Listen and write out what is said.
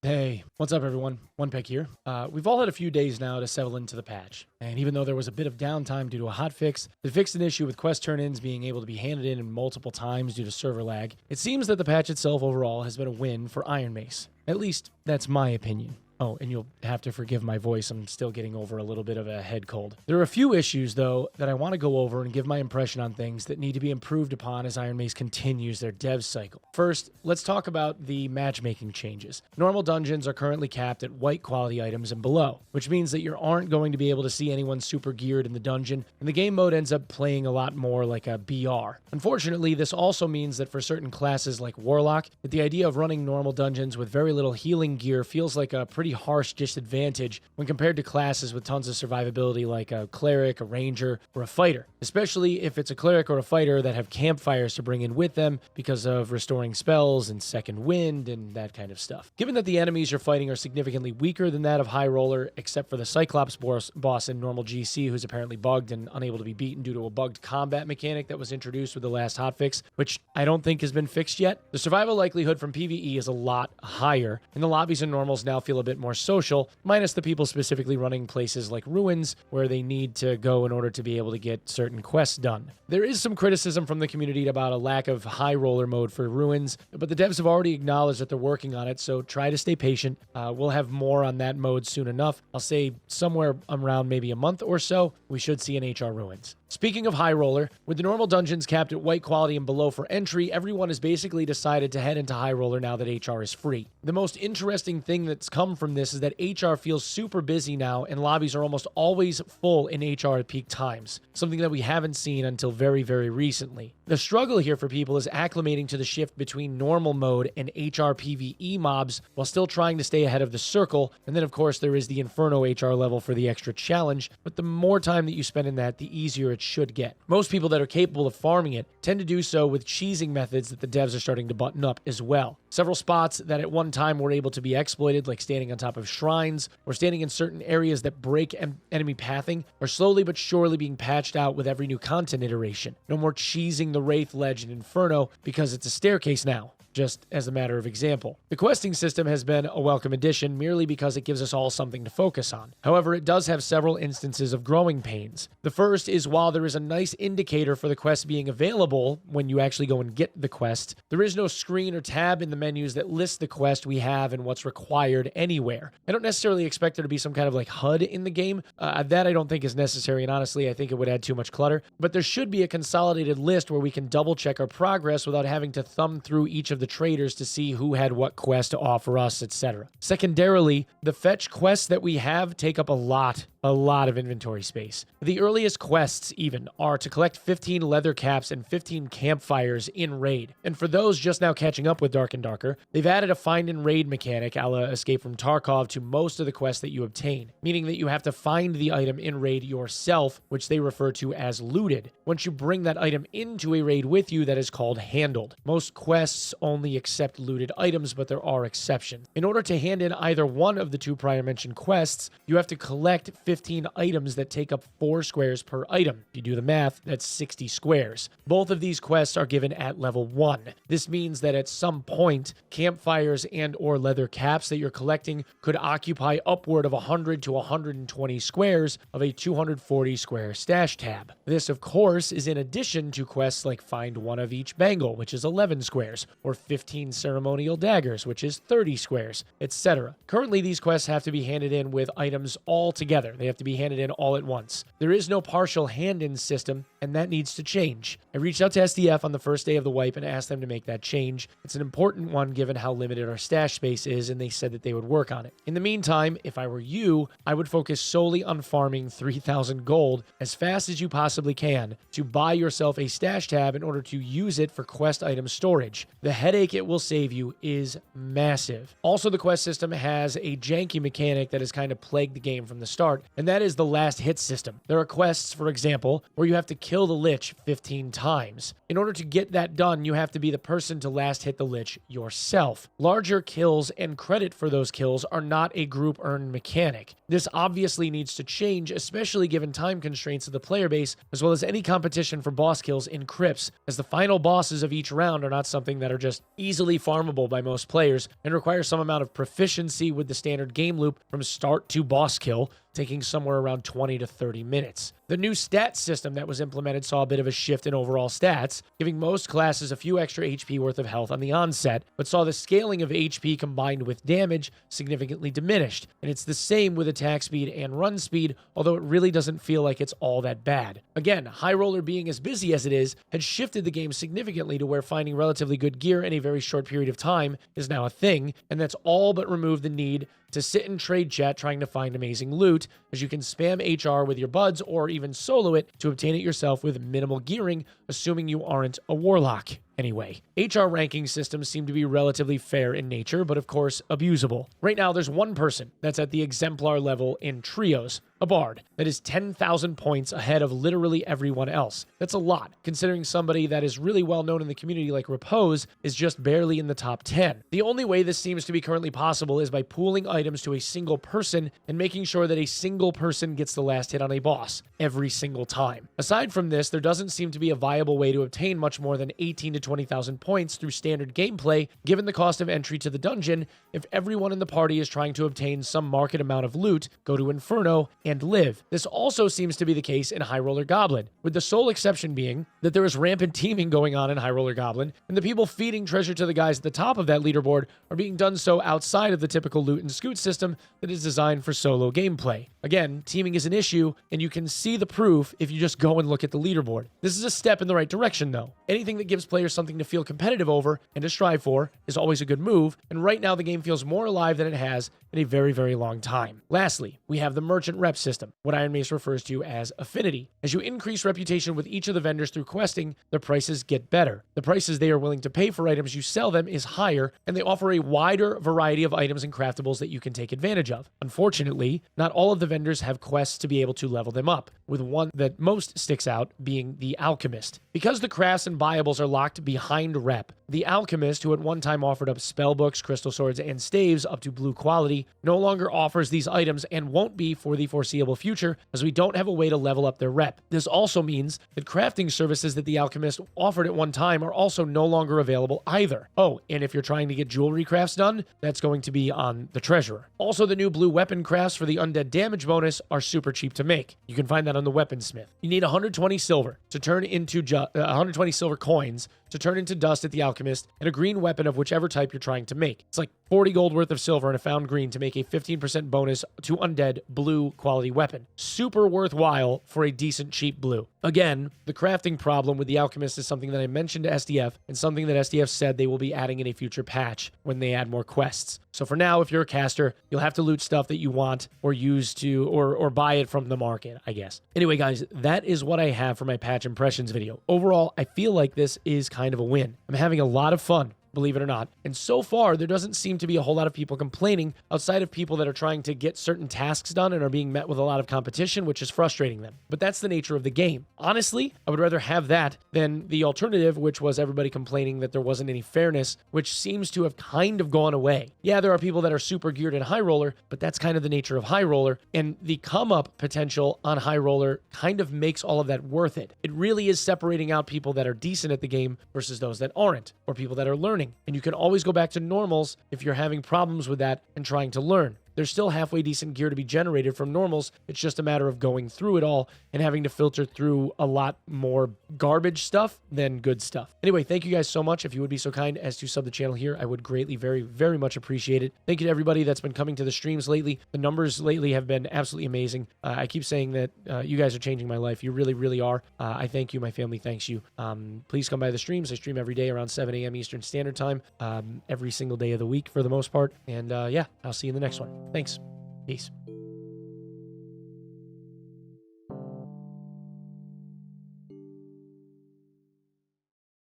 Hey, what's up, everyone? Onepeg here. We've all had a few days now to settle into the patch, and even though there was a bit of downtime due to a hotfix that fixed an issue with quest turn-ins being able to be handed in multiple times due to server lag, it seems that the patch itself overall has been a win for Iron Mace. At least, that's my opinion. Oh, and you'll have to forgive my voice. I'm still getting over a little bit of a head cold. There are a few issues, though, that I want to go over and give my impression on things that need to be improved upon as Iron Mace continues their dev cycle. First, let's talk about the matchmaking changes. Normal dungeons are currently capped at white quality items and below, which means that you aren't going to be able to see anyone super geared in the dungeon, and the game mode ends up playing a lot more like a BR. Unfortunately, this also means that for certain classes like Warlock, that the idea of running normal dungeons with very little healing gear feels like a pretty harsh disadvantage when compared to classes with tons of survivability like a cleric, a ranger, or a fighter, especially if it's a cleric or a fighter that have campfires to bring in with them because of restoring spells and second wind and that kind of stuff. Given that the enemies you're fighting are significantly weaker than that of High Roller, except for the Cyclops boss in normal GC, who's apparently bugged and unable to be beaten due to a bugged combat mechanic that was introduced with the last hotfix, which I don't think has been fixed yet, the survival likelihood from PvE is a lot higher, and the lobbies and normals now feel a bit more social, minus the people specifically running places like Ruins, where they need to go in order to be able to get certain quests done. There is some criticism from the community about a lack of High Roller mode for Ruins, but the devs have already acknowledged that they're working on it, so try to stay patient. We'll have more on that mode soon enough. I'll say somewhere around maybe a month or so, we should see an HR Ruins. Speaking of High Roller, with the normal dungeons capped at white quality and below for entry, everyone has basically decided to head into High Roller now that HR is free. The most interesting thing that's come from this is that HR feels super busy now, and lobbies are almost always full in HR at peak times, something that we haven't seen until very, very recently. The struggle here for people is acclimating to the shift between normal mode and HR PvE mobs while still trying to stay ahead of the circle, and then of course there is the Inferno HR level for the extra challenge, but the more time that you spend in that, the easier it should get. Most people that are capable of farming it tend to do so with cheesing methods that the devs are starting to button up as well. Several spots that at one time were able to be exploited, like standing on top of shrines or standing in certain areas that break enemy pathing, are slowly but surely being patched out with every new content iteration. No more cheesing the Wraith Ledge in Inferno because it's a staircase now, just as a matter of example. The questing system has been a welcome addition merely because it gives us all something to focus on. However, it does have several instances of growing pains. The first is while there is a nice indicator for the quest being available when you actually go and get the quest, there is no screen or tab in the menus that lists the quest we have and what's required anywhere. I don't necessarily expect there to be some kind of like HUD in the game. That I don't think is necessary, and honestly, I think it would add too much clutter. But there should be a consolidated list where we can double check our progress without having to thumb through each of the traders to see who had what quest to offer us, etc. Secondarily, the fetch quests that we have take up a lot of inventory space. The earliest quests even are to collect 15 leather caps and 15 campfires in raid. And for those just now catching up with Dark and Darker, they've added a find and raid mechanic a la Escape from Tarkov to most of the quests that you obtain, meaning that you have to find the item in raid yourself, which they refer to as looted. Once you bring that item into a raid with you, that is called handled. Most quests only accept looted items, but there are exceptions. In order to hand in either one of the two prior mentioned quests, you have to collect 15 items that take up 4 squares per item. If you do the math, that's 60 squares. Both of these quests are given at level 1. This means that at some point, campfires and or leather caps that you're collecting could occupy upward of 100 to 120 squares of a 240 square stash tab. This, of course, is in addition to quests like find one of each bangle, which is 11 squares, or 15 ceremonial daggers, which is 30 squares, etc. Currently, these quests have to be handed in with items all together. They have to be handed in all at once. There is no partial hand-in system, and that needs to change. I reached out to SDF on the first day of the wipe and asked them to make that change. It's an important one given how limited our stash space is, and they said that they would work on it. In the meantime, if I were you, I would focus solely on farming 3,000 gold as fast as you possibly can to buy yourself a stash tab in order to use it for quest item storage. The headache it will save you is massive. Also, the quest system has a janky mechanic that has kind of plagued the game from the start, and that is the last hit system. There are quests, for example, where you have to kill kill the Lich 15 times. In order to get that done, you have to be the person to last hit the Lich yourself. Larger kills and credit for those kills are not a group-earned mechanic. This obviously needs to change, especially given time constraints of the player base, as well as any competition for boss kills in crypts, as the final bosses of each round are not something that are just easily farmable by most players and require some amount of proficiency with the standard game loop from start to boss kill, taking somewhere around 20 to 30 minutes. The new stat system that was implemented saw a bit of a shift in overall stats, giving most classes a few extra HP worth of health on the onset, but saw the scaling of HP combined with damage significantly diminished. And it's the same with attack speed and run speed, although it really doesn't feel like it's all that bad. Again, High Roller being as busy as it is, had shifted the game significantly to where finding relatively good gear in a very short period of time is now a thing, and that's all but removed the need to sit in trade chat trying to find amazing loot, as you can spam HR with your buds or even solo it to obtain it yourself with minimal gearing, assuming you aren't a warlock. Anyway, HR ranking systems seem to be relatively fair in nature, but of course abusable. Right now, there's one person that's at the exemplar level in trios, a bard, that is 10,000 points ahead of literally everyone else. That's a lot, considering somebody that is really well known in the community like Repose is just barely in the top 10. The only way this seems to be currently possible is by pooling items to a single person and making sure that a single person gets the last hit on a boss every single time. Aside from this, there doesn't seem to be a viable way to obtain much more than 18 to 20,000 points through standard gameplay, given the cost of entry to the dungeon. If everyone in the party is trying to obtain some market amount of loot, go to Inferno and live. This also seems to be the case in High Roller Goblin, with the sole exception being that there is rampant teaming going on in High Roller Goblin, and the people feeding treasure to the guys at the top of that leaderboard are being done so outside of the typical loot and scoot system that is designed for solo gameplay. Again, teaming is an issue, and you can see the proof if you just go and look at the leaderboard. This is a step in the right direction, though. Anything that gives players something to feel competitive over and to strive for is always a good move, and right now the game feels more alive than it has in a very, very long time. Lastly, we have the merchant rep system, what Iron Mace refers to as affinity. As you increase reputation with each of the vendors through questing, their prices get better. The prices they are willing to pay for items you sell them is higher, and they offer a wider variety of items and craftables that you can take advantage of. Unfortunately, not all of the vendors have quests to be able to level them up, with one that most sticks out being the Alchemist. Because the crafts and buyables are locked behind rep, the Alchemist, who at one time offered up spellbooks, crystal swords, and staves up to blue quality, no longer offers these items and won't be for the foreseeable future, as we don't have a way to level up their rep. This also means that crafting services that the Alchemist offered at one time are also no longer available either. Oh, and if you're trying to get jewelry crafts done, that's going to be on the Treasurer. Also, the new blue weapon crafts for the undead damage bonus are super cheap to make. You can find that on the weaponsmith. You need 120 silver to turn into 120 silver coins to turn into dust at the Alchemist, and a green weapon of whichever type you're trying to make. It's like 40 gold worth of silver and a found green to make a 15% bonus to undead blue quality weapon. Super worthwhile for a decent cheap blue. Again, the crafting problem with the Alchemist is something that I mentioned to SDF, and something that SDF said they will be adding in a future patch when they add more quests. So for now, if you're a caster, you'll have to loot stuff that you want or use to, or buy it from the market, I guess. Anyway, guys, that is what I have for my patch impressions video. Overall, I feel like this is kind of a win. I'm having a lot of fun, believe it or not. And so far, there doesn't seem to be a whole lot of people complaining outside of people that are trying to get certain tasks done and are being met with a lot of competition, which is frustrating them. But that's the nature of the game. Honestly, I would rather have that than the alternative, which was everybody complaining that there wasn't any fairness, which seems to have kind of gone away. Yeah, there are people that are super geared in High Roller, but that's kind of the nature of High Roller, and the come-up potential on High Roller kind of makes all of that worth it. It really is separating out people that are decent at the game versus those that aren't, or people that are learning. And you can always go back to normals if you're having problems with that and trying to learn. There's still halfway decent gear to be generated from normals. It's just a matter of going through it all and having to filter through a lot more garbage stuff than good stuff. Anyway, thank you guys so much. If you would be so kind as to sub the channel here, I would greatly, very, very much appreciate it. Thank you to everybody that's been coming to the streams lately. The numbers lately have been absolutely amazing. I keep saying that you guys are changing my life. You really, really are. I thank you. My family thanks you. Please come by the streams. I stream every day around 7 a.m. Eastern Standard Time, every single day of the week for the most part. And yeah, I'll see you in the next one. Thanks. Peace.